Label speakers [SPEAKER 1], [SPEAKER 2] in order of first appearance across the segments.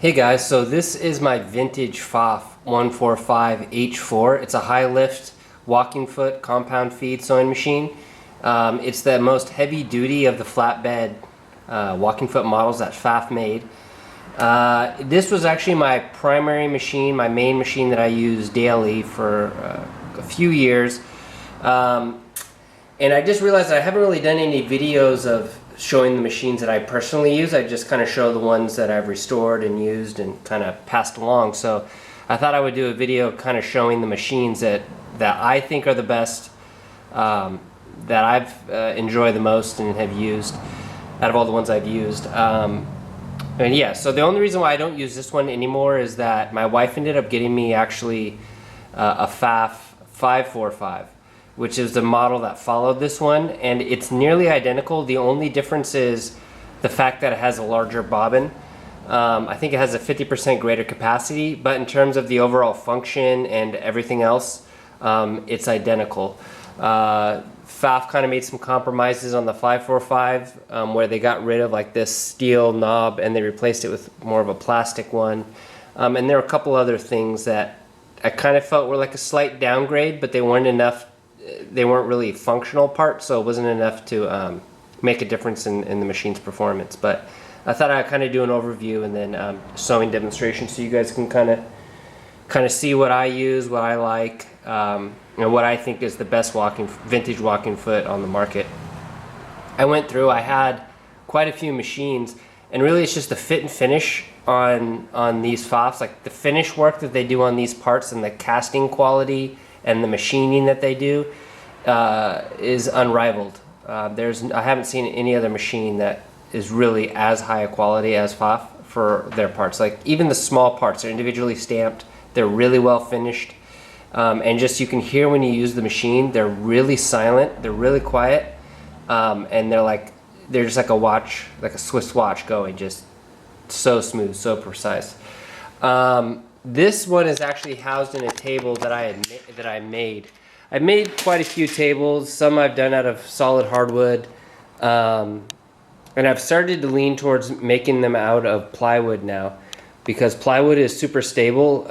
[SPEAKER 1] Hey guys, so this is my vintage Pfaff 145H4. It's a high lift walking foot compound feed sewing machine. It's the most heavy duty of the flatbed walking foot models that Pfaff made. This was actually my primary machine, my main machine that I use daily for a few years. And I just realized I haven't really done any videos of showing the machines that I personally use. I just kind of show the ones that I've restored and used and kind of passed along. So I thought I would do a video kind of showing the machines that I think are the best, that I've enjoyed the most and have used out of all the ones I've used. And yeah, so the only reason why I don't use this one anymore is that my wife ended up getting me actually a Pfaff 545. Which is the model that followed this one, and it's nearly identical. The only difference is the fact that it has a larger bobbin. I think it has a 50% greater capacity, but in terms of the overall function and everything else, it's identical. Pfaff kind of made some compromises on the 545 where they got rid of like this steel knob and they replaced it with more of a plastic one. And there are a couple other things that I kind of felt were like a slight downgrade, but they weren't enough. They weren't really functional parts, so it wasn't enough to make a difference in the machine's performance. But I thought I'd kind of do an overview and then sewing demonstration so you guys can kind of see what I use, what I like, and what I think is the best vintage walking foot on the market. I had quite a few machines, and really it's just the fit and finish on these Pfaffs, like the finish work that they do on these parts and the casting quality and the machining that they do is unrivaled. I haven't seen any other machine that is really as high a quality as Pfaff for their parts. Like even the small parts are individually stamped. They're really well finished, and just you can hear when you use the machine. They're really silent. They're really quiet, and they're just like a watch, like a Swiss watch going, just so smooth, so precise. This one is actually housed in a table that I made. I've made quite a few tables. Some I've done out of solid hardwood, and I've started to lean towards making them out of plywood now, because plywood is super stable.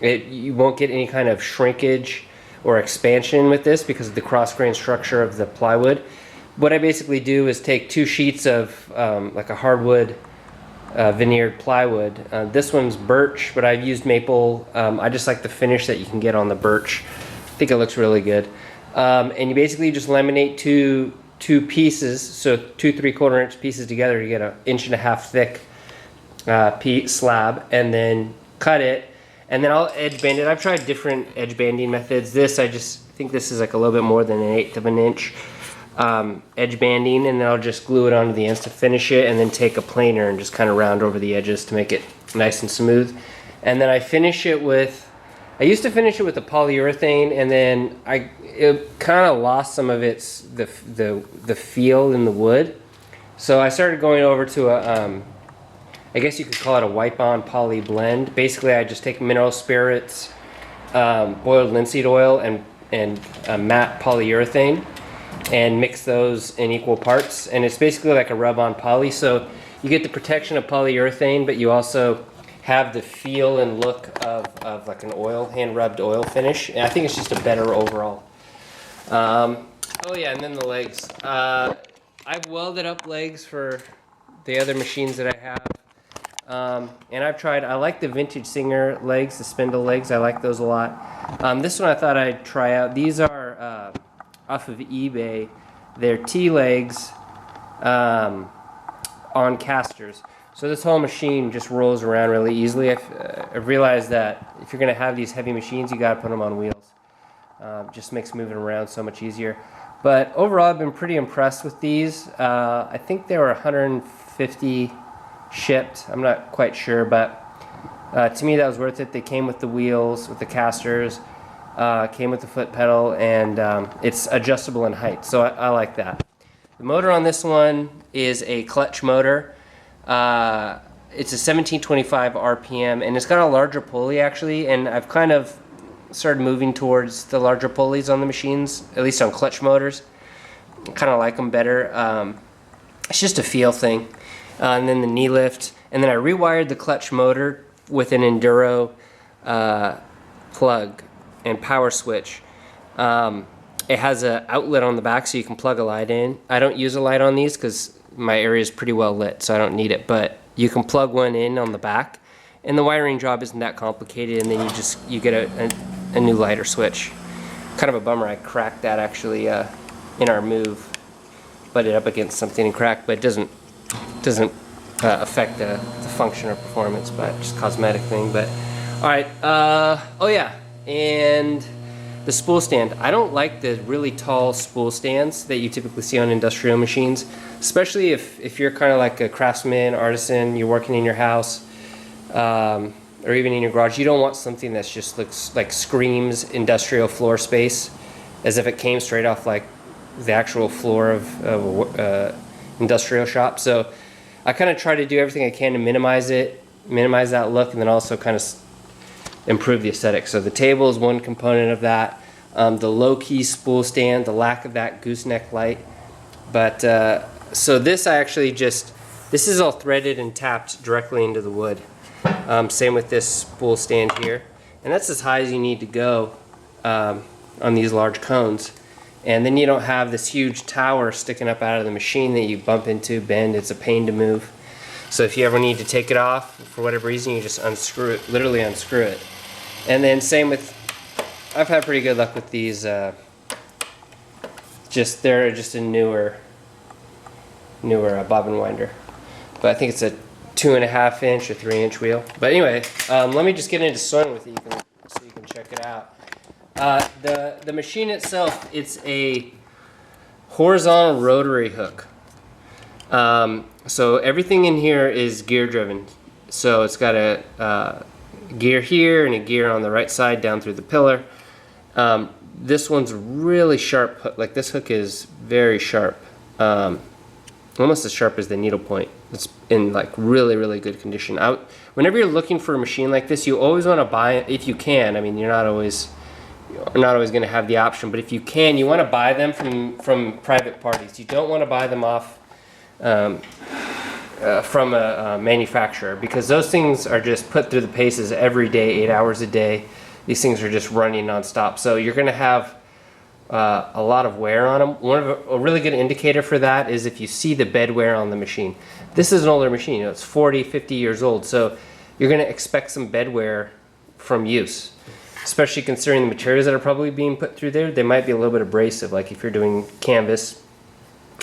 [SPEAKER 1] You won't get any kind of shrinkage or expansion with this because of the cross-grain structure of the plywood. What I basically do is take two sheets of like a hardwood veneered plywood. This one's birch, but I've used maple. I just like the finish that you can get on the birch. I think it looks really good. And you basically just laminate two pieces, so 2 3/4 inch pieces together to get an 1.5 inch thick slab, and then cut it, and then I'll edge band it. I've tried different edge banding methods. I just think this is like a little bit more than 1/8 of an inch. Edge banding, and then I'll just glue it onto the ends to finish it, and then take a planer and just kind of round over the edges to make it nice and smooth. And then I used to finish it with a polyurethane, and then it kind of lost some of the feel in the wood. So I started going over to I guess you could call it a wipe-on poly blend. Basically I just take mineral spirits, boiled linseed oil, and matte polyurethane, and mix those in equal parts, and it's basically like a rub-on poly, so you get the protection of polyurethane, but you also have the feel and look of like an hand-rubbed oil finish, and I think it's just a better overall. Oh yeah, and then the legs. I've welded up legs for the other machines that I have, and I like the vintage Singer legs, the spindle legs. I like those a lot. This one I thought I'd try out. These are off of eBay. They're T-legs on casters. So this whole machine just rolls around really easily. I've realized that if you're going to have these heavy machines, you got to put them on wheels. Just makes moving around so much easier. But overall, I've been pretty impressed with these. I think they were 150 shipped. I'm not quite sure, but to me that was worth it. They came with the wheels, with the casters. Came with the foot pedal, and it's adjustable in height, so I like that. The motor on this one is a clutch motor. It's a 1725 RPM, and it's got a larger pulley actually, and I've kind of started moving towards the larger pulleys on the machines, at least on clutch motors. I kind of like them better. It's just a feel thing. And then the knee lift. And then I rewired the clutch motor with an Enduro plug and power switch. It has an outlet on the back so you can plug a light in. I don't use a light on these because my area is pretty well lit, so I don't need it, but you can plug one in on the back, and the wiring job isn't that complicated, and then you get a new lighter switch. Kind of a bummer I cracked that actually in our move. Butted up against something and cracked, but it doesn't affect the function or performance, but just a cosmetic thing. But all right, oh yeah, and the spool stand. I don't like the really tall spool stands that you typically see on industrial machines, especially if you're kind of like a craftsman, artisan, you're working in your house, or even in your garage. You don't want something that just looks like screams industrial floor space, as if it came straight off like the actual floor of a industrial shop. So I kind of try to do everything I can to minimize that look, and then also kind of improve the aesthetic. So the table is one component of that. The low-key spool stand, the lack of that gooseneck light. But so this this is all threaded and tapped directly into the wood. Same with this spool stand here. And that's as high as you need to go on these large cones. And then you don't have this huge tower sticking up out of the machine that you bump into, bend. It's a pain to move. So if you ever need to take it off for whatever reason, you just unscrew it, literally unscrew it. And then same with, I've had pretty good luck with these. They're just a newer bobbin winder. But I think it's a 2.5 inch or 3 inch wheel. But anyway, let me just get into sewing with you, so you can check it out. The machine itself, it's a horizontal rotary hook. So everything in here is gear driven. So it's got a gear here and a gear on the right side down through the pillar. This one's really sharp. Like, this hook is very sharp, almost as sharp as the needle point. It's in like really good condition. Whenever you're looking for a machine like this, you always want to buy it if you can. I mean, you're not always going to have the option, but if you can, you want to buy them from private parties. You don't want to buy them off from a manufacturer, because those things are just put through the paces every day, 8 hours a day. These things are just running nonstop, so you're going to have a lot of wear on them. A really good indicator for that is if you see the bed wear on the machine. This is an older machine, it's 40, 50 years old, so you're going to expect some bed wear from use, especially considering the materials that are probably being put through there. They might be a little bit abrasive, like if you're doing canvas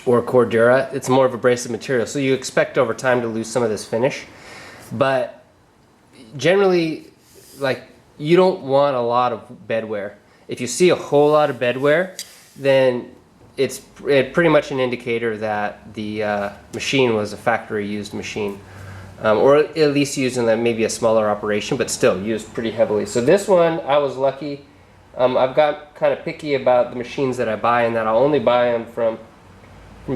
[SPEAKER 1] or Cordura, it's more of abrasive material, so you expect over time to lose some of this finish. But generally, like, you don't want a lot of bed wear. If you see a whole lot of bed wear, then it's pretty much an indicator that the machine was a factory used machine, or at least used in maybe a smaller operation, but still used pretty heavily. So this one, I was lucky. I've got kind of picky about the machines that I buy, and that I'll only buy them from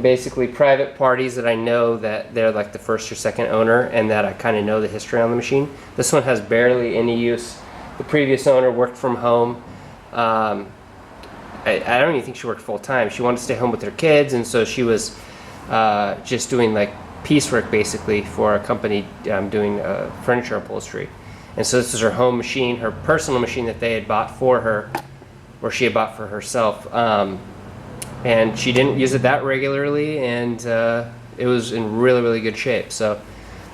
[SPEAKER 1] basically private parties that I know that they're like the first or second owner, and that I kind of know the history on the machine. This one has barely any use. The previous owner worked from home. I don't even think she worked full time. She wanted to stay home with her kids, and so she was just doing like piecework basically for a company doing furniture upholstery. And so this is her home machine, her personal machine that they had bought for her, or she had bought for herself. And she didn't use it that regularly, and it was in really good shape. So,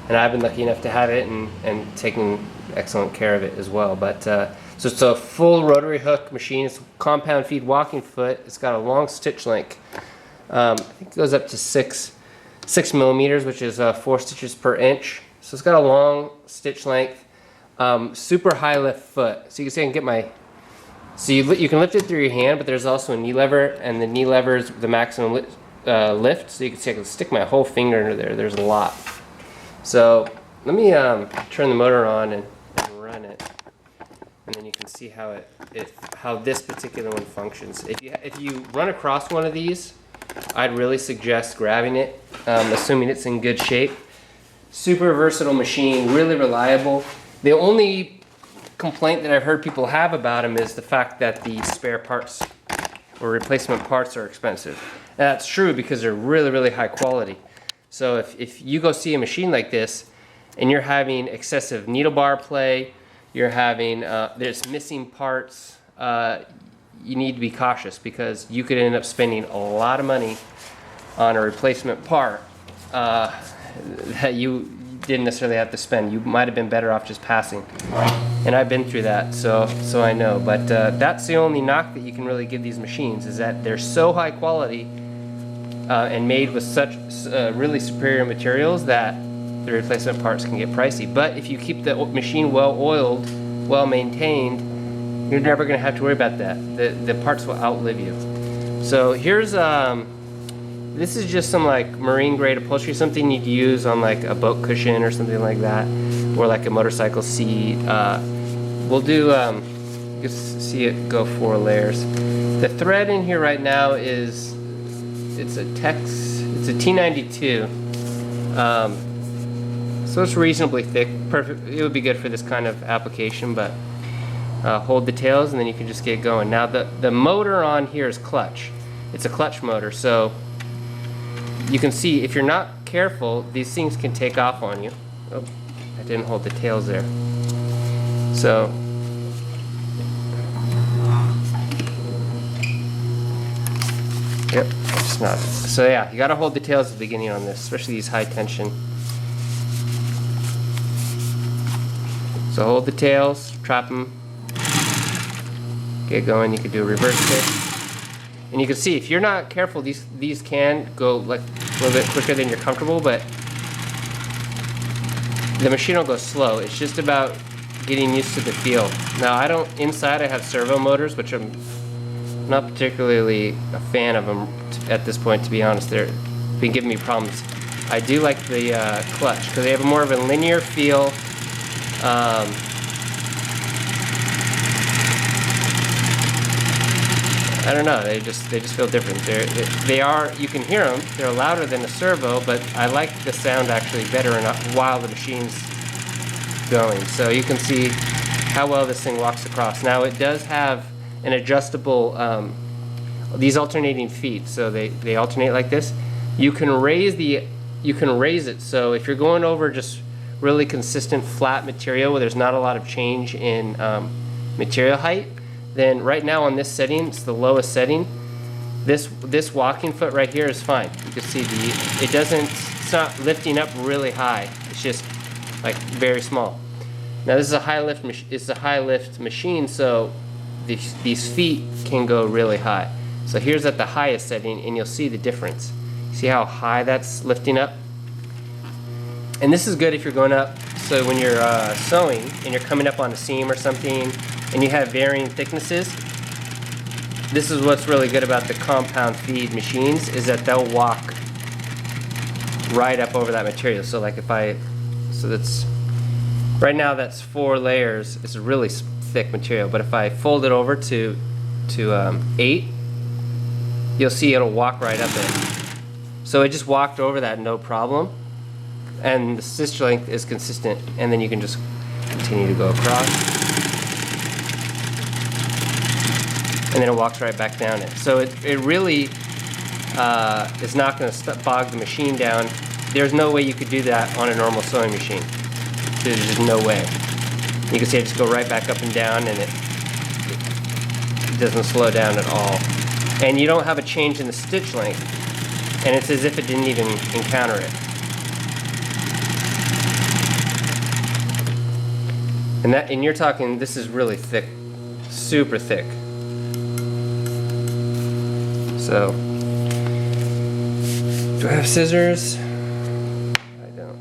[SPEAKER 1] and I've been lucky enough to have it and taking excellent care of it as well. But so it's a full rotary hook machine. It's a compound feed walking foot. It's got a long stitch length. I think it goes up to 6 millimeters, which is 4 stitches per inch. So it's got a long stitch length. Super high lift foot. So you can see I can get my. So you can lift it through your hand, but there's also a knee lever, and the knee lever is the maximum lift. So you can see I can stick my whole finger under there. There's a lot. So let me turn the motor on and run it, and then you can see how this particular one functions. If you run across one of these, I'd really suggest grabbing it, assuming it's in good shape. Super versatile machine, really reliable. The only complaint that I've heard people have about them is the fact that the spare parts or replacement parts are expensive. And that's true because they're really high quality. So if you go see a machine like this and you're having excessive needle bar play, you're having, there's missing parts, you need to be cautious because you could end up spending a lot of money on a replacement part that you didn't necessarily have to spend. You might have been better off just passing. And I've been through that, so I know. But that's the only knock that you can really give these machines, is that they're so high quality and made with such really superior materials that the replacement parts can get pricey. But if you keep the machine well oiled, well maintained, you're never going to have to worry about that. The parts will outlive you. So here's this is just some like marine grade upholstery, something you'd use on like a boat cushion or something like that, or like a motorcycle seat. We'll do, you can see it go 4 layers. The thread in here right now is, it's a T92. So it's reasonably thick. Perfect. It would be good for this kind of application, but hold the tails and then you can just get going. Now the motor on here is clutch. It's a clutch motor, so you can see if you're not careful, these things can take off on you. Oh, I didn't hold the tails there. So yep, it's not. So yeah, you gotta hold the tails at the beginning on this, especially these high tension. So hold the tails, trap them, get going. You can do a reverse kick. And you can see if you're not careful, these can go like a little bit quicker than you're comfortable, but the machine will go slow. It's just about getting used to the feel. Now inside I have servo motors, which I'm not particularly a fan of them at this point, to be honest. They've been giving me problems. I do like the clutch because they have more of a linear feel. I don't know. They just feel different. They are. You can hear them. They're louder than a servo, but I like the sound actually better while the machine's going. So you can see how well this thing walks across. Now it does have an adjustable these alternating feet, so they alternate like this. You can raise it. So if you're going over just really consistent flat material where there's not a lot of change in material height, then right now on this setting, it's the lowest setting, this walking foot right here is fine. You can see it's not lifting up really high. It's just like very small. Now this is a high lift machine, so these feet can go really high. So here's at the highest setting, and you'll see the difference. See how high that's lifting up? And this is good if you're going up, so when you're sewing and you're coming up on a seam or something and you have varying thicknesses, this is what's really good about the compound feed machines, is that they'll walk right up over that material. So like right now that's 4 layers. It's a really thick material, but if I fold it over to 8, you'll see it'll walk right up it. So it just walked over that no problem. And the stitch length is consistent, and then you can just continue to go across, and then it walks right back down it. So it really is not going to bog the machine down. There's no way you could do that on a normal sewing machine. There's just no way. You can see it just go right back up and down, and it doesn't slow down at all. And you don't have a change in the stitch length, and it's as if it didn't even encounter it. And you're talking, this is really thick, super thick. So, do I have scissors? I don't.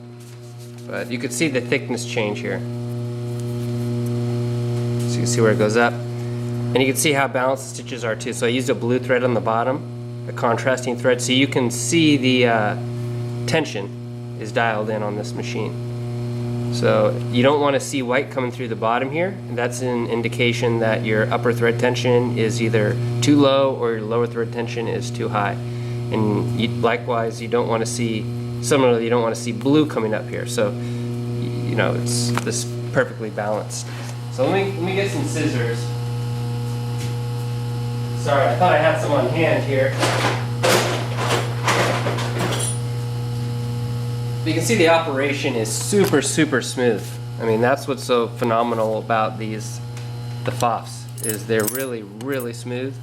[SPEAKER 1] But you can see the thickness change here. So you can see where it goes up. And you can see how balanced the stitches are too. So I used a blue thread on the bottom, a contrasting thread, so you can see the tension is dialed in on this machine. So you don't want to see white coming through the bottom here. And that's an indication that your upper thread tension is either too low or your lower thread tension is too high. And likewise, you don't want to see, similarly, you don't want to see blue coming up here. So, you know, it's this perfectly balanced. So let me get some scissors. Sorry, I thought I had some on hand here. But you can see the operation is super, super smooth. I mean, that's what's so phenomenal about the Pfaffs, is they're really, really smooth.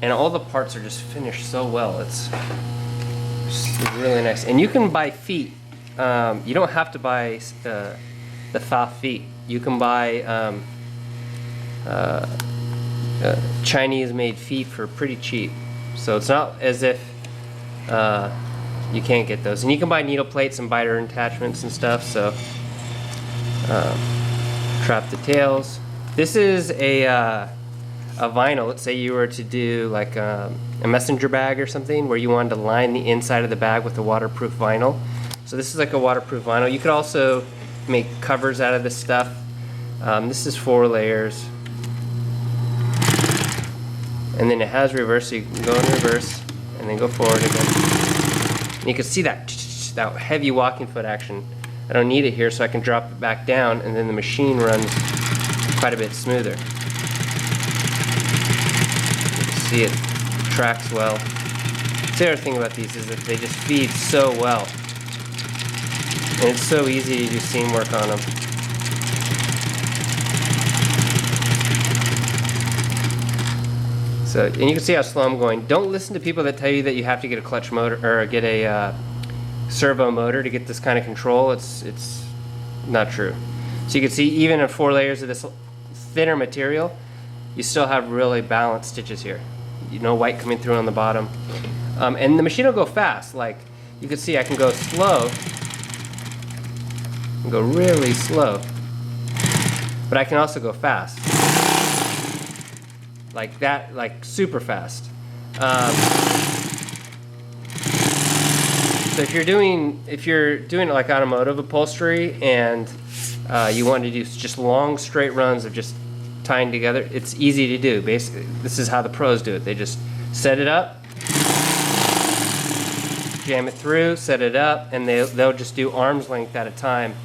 [SPEAKER 1] And all the parts are just finished so well. It's really nice. And you can buy feet. You don't have to buy the Pfaff feet. You can buy Chinese-made feet for pretty cheap. So it's not as if you can't get those. And you can buy needle plates and biter attachments and stuff. So trap the tails. This is a vinyl. Let's say you were to do like a messenger bag or something where you wanted to line the inside of the bag with a waterproof vinyl. So this is like a waterproof vinyl. You could also make covers out of this stuff. This is 4 layers. And then it has reverse, so you can go in reverse and then go forward again. And you can see that heavy walking foot action. I don't need it here, so I can drop it back down, and then the machine runs quite a bit smoother. You can see it tracks well. The other thing about these is that they just feed so well. And it's so easy to do seam work on them. So, and you can see how slow I'm going. Don't listen to people that tell you that you have to get a clutch motor or get a servo motor to get this kind of control. It's not true. So you can see even in 4 layers of this thinner material, you still have really balanced stitches here. You know, white coming through on the bottom. And the machine will go fast. Like you can see I can go slow and go really slow. But I can also go fast. Like that, like super fast. So if you're doing like automotive upholstery and you want to do just long straight runs of just tying together, it's easy to do. Basically, this is how the pros do it. They just set it up, jam it through, set it up, and they'll just do arm's length at a time,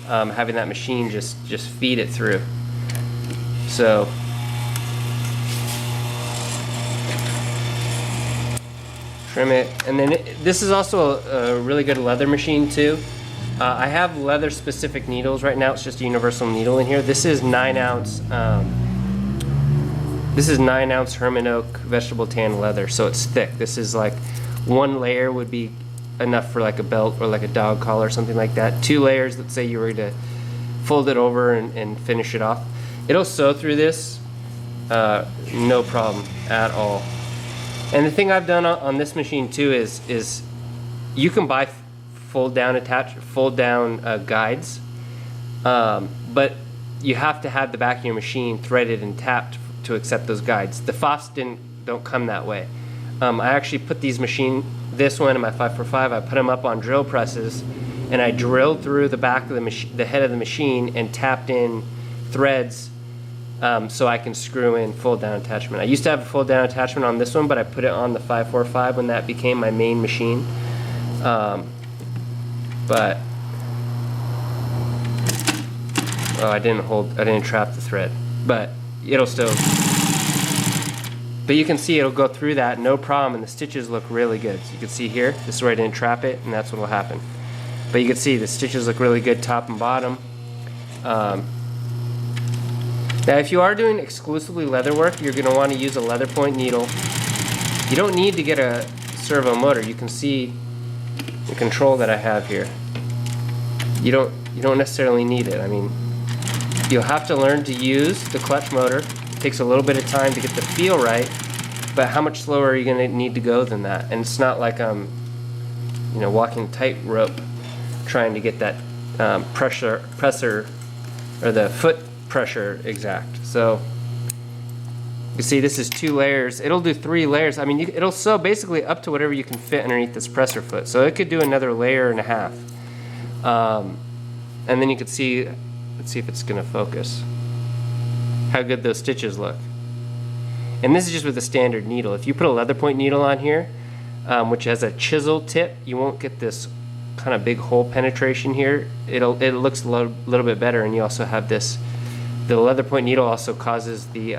[SPEAKER 1] having that machine just feed it through. So. Trim it, and then this is also a really good leather machine too. I have leather specific needles right now. It's just a universal needle in here. This is 9-ounce. This is 9-ounce Herman Oak vegetable tan leather, so it's thick. This is like 1 layer would be enough for like a belt or like a dog collar or something like that. 2 layers, let's say you were to fold it over and finish it off. It'll sew through this, no problem at all. And the thing I've done on this machine too is you can buy fold down guides, but you have to have the back of your machine threaded and tapped to accept those guides. The Pfaffs don't come that way. I actually put this one and my 545, I put them up on drill presses, and I drilled through the back of the head of the machine and tapped in threads. So I can screw in fold down attachment. I used to have a fold down attachment on this one, but I put it on the 545 when that became my main machine. But I didn't trap the thread, but it'll still. But you can see it'll go through that no problem, and the stitches look really good. So you can see here, this is where I didn't trap it, and that's what will happen. But you can see the stitches look really good top and bottom. Now if you are doing exclusively leather work, you're going to want to use a leather point needle. You don't need to get a servo motor. You can see the control that I have here. You don't necessarily need it. I mean, you'll have to learn to use the clutch motor. It takes a little bit of time to get the feel right, but how much slower are you going to need to go than that? And it's not like I'm walking tightrope trying to get that pressure or the foot pressure exact. So you see this is 2 layers. It'll do 3 layers. I mean, it'll sew basically up to whatever you can fit underneath this presser foot. So it could do another layer and a half. And then you can see, let's see if it's gonna focus, how good those stitches look. And this is just with a standard needle. If you put a leather point needle on here, which has a chisel tip, you won't get this kind of big hole penetration here. It looks a little bit better, and you also have this. The leather point needle also causes the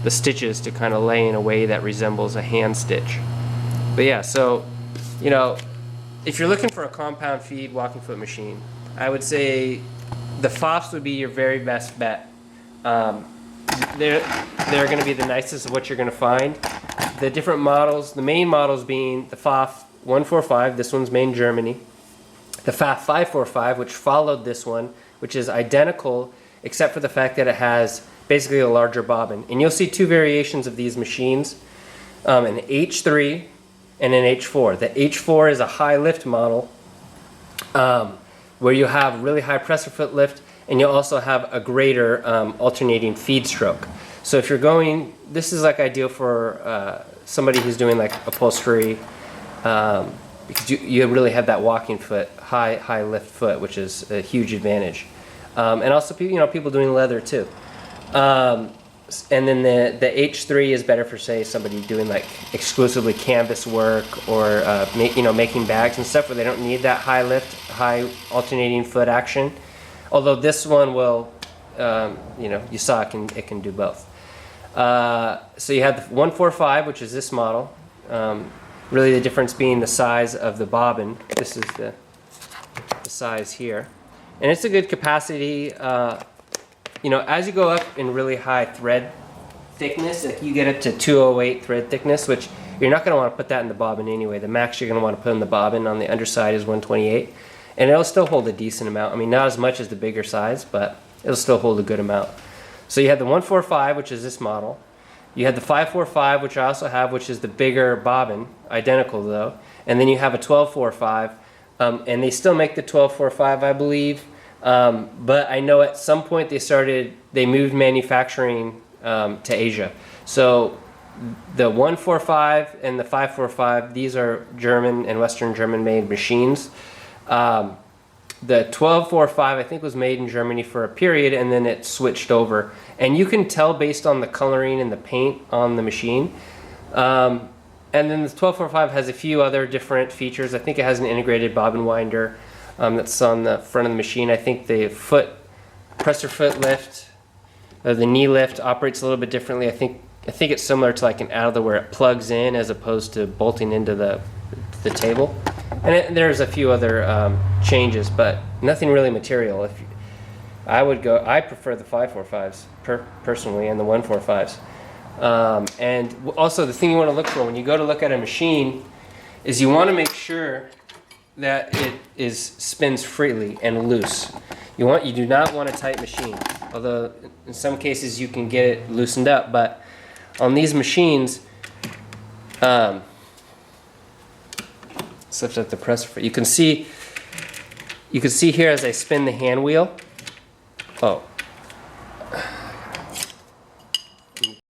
[SPEAKER 1] stitches to kind of lay in a way that resembles a hand stitch. But yeah, so if you're looking for a compound feed walking foot machine, I would say the Pfaffs would be your very best bet. They're going to be the nicest of what you're going to find. The different models, the main models being the Pfaff 145, this one's made in Germany. The Pfaff 545, which followed this one, which is identical except for the fact that it has basically a larger bobbin. And you'll see two variations of these machines, an H3 and an H4. The H4 is a high lift model where you have really high presser foot lift, and you'll also have a greater alternating feed stroke. So if you're going, this is like ideal for somebody who's doing like upholstery, because you really have that walking foot, high lift foot, which is a huge advantage. And also, people doing leather too. And then the H3 is better for, say, somebody doing like exclusively canvas work or making bags and stuff where they don't need that high lift, high alternating foot action. Although this one will, you saw it can do both. So you have the 145, which is this model. Really the difference being the size of the bobbin. This is the size here. And it's a good capacity. As you go up in really high thread thickness, like you get up to 208 thread thickness, which you're not going to want to put that in the bobbin anyway. The max you're going to want to put in the bobbin on the underside is 128. And it'll still hold a decent amount. I mean, not as much as the bigger size, but it'll still hold a good amount. So you have the 145, which is this model. You had the 545, which I also have, which is the bigger bobbin, identical though. And then you have a 1245, and they still make the 1245, I believe. But I know at some point they moved manufacturing to Asia. So the 145 and the 545, these are German and Western German made machines. The 1245 I think was made in Germany for a period, and then it switched over. And you can tell based on the coloring and the paint on the machine. And then the 1245 has a few other different features. I think it has an integrated bobbin winder that's on the front of the machine. I think the presser foot lift, the knee lift operates a little bit differently. I think it's similar to like an Adler where it plugs in as opposed to bolting into the table. And there's a few other changes, but nothing really material. I prefer the 545s personally, and the 145s. And also the thing you want to look for when you go to look at a machine is you want to make sure that it spins freely and loose. You do not want a tight machine, although in some cases you can get it loosened up. But on these machines, such that the presser foot, you can see here as I spin the hand wheel. Oh,